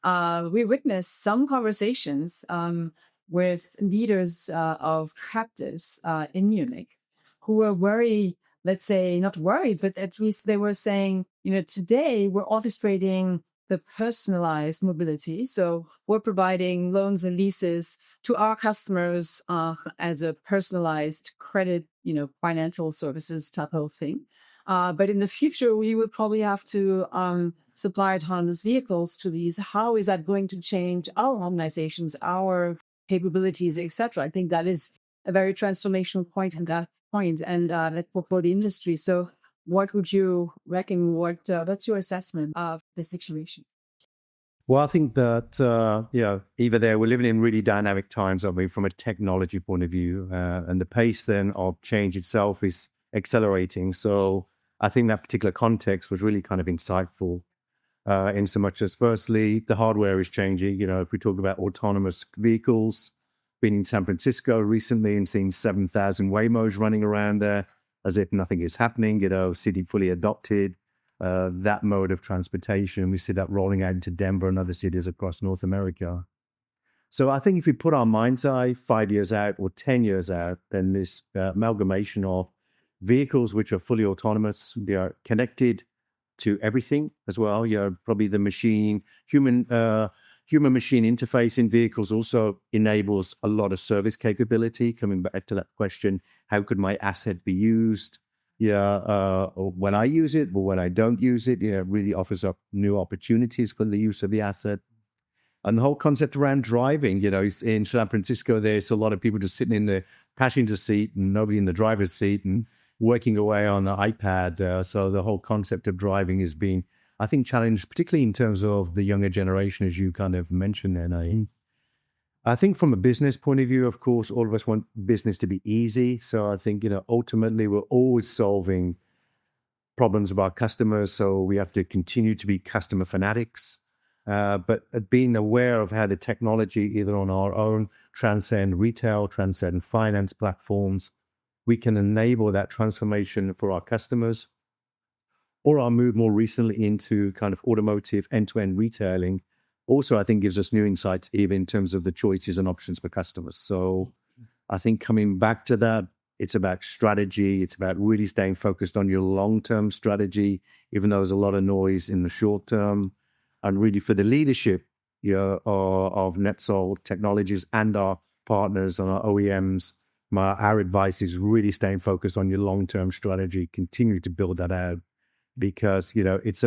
we witnessed some conversations with leaders of captives in Munich who were very, let's say, not worried, but at least they were saying, today we're orchestrating the personalized mobility. So we're providing loans and leases to our customers as a personalized credit, financial services type of thing. But in the future, we would probably have to supply autonomous vehicles to these. How is that going to change our organizations, our capabilities, etc.? I think that is a very transformational point in that point, and for the industry. So, what would you reckon? What's your assessment of the situation? Well, I think that, either there, we're living in really dynamic times, from a technology point of view, and the pace then of change itself is accelerating. So I think that particular context was really kind of insightful in so much as, firstly, the hardware is changing. If we talk about autonomous vehicles, been in San Francisco recently and seen 7,000 Waymos running around there as if nothing is happening, city fully adopted. That mode of transportation. We see that rolling out into Denver and other cities across North America. So I think if we put our mind's eye 5 years out or 10 years out, then this amalgamation of vehicles which are fully autonomous, they are connected to everything as well. Probably the human-machine interface in vehicles also enables a lot of service capability. Coming back to that question, how could my asset be used? When I use it, but when I don't use it, it really offers up new opportunities for the use of the asset. And the whole concept around driving, in San Francisco, there's a lot of people just sitting in the passenger seat and nobody in the driver's seat and working away on the iPad. So the whole concept of driving is being, I think, challenged, particularly in terms of the younger generation, as you kind of mentioned there, Naeem. I think from a business point of view, of course, all of us want business to be easy. So I think, ultimately, we're always solving problems of our customers. So we have to continue to be customer fanatics. But being aware of how the technology, either on our own, transcend retail, transcend finance platforms, we can enable that transformation for our customers. Or our move more recently into kind of automotive end-to-end retailing also, I think, gives us new insights, even in terms of the choices and options for customers. So I think coming back to that, it's about strategy. It's about really staying focused on your long-term strategy, even though there's a lot of noise in the short term. And really for the leadership of NetSol Technologies and our partners and our OEMs, our advice is really staying focused on your long-term strategy, continue to build that out. Because, it's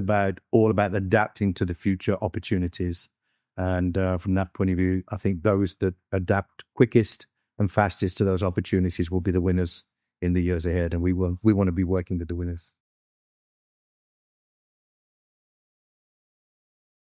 all about adapting to the future opportunities. And from that point of view, I think those that adapt quickest and fastest to those opportunities will be the winners in the years ahead. And we want to be working with the winners.